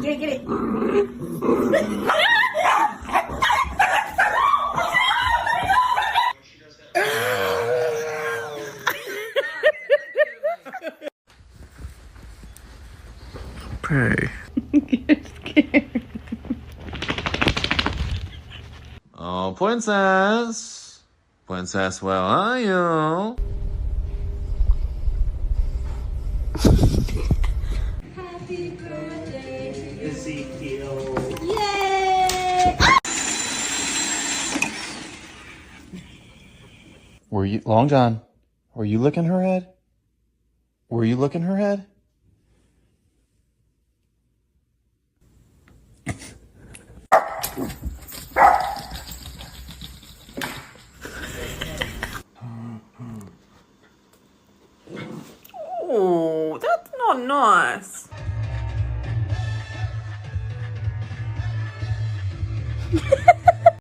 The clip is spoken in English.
Get it. Hey. Get scared. Oh, princess. Princess, where are you? Happy birthday, Ezekiel. Yay! Were you, Long John, were you licking her head? Were you licking her head? Oh, that's not nice.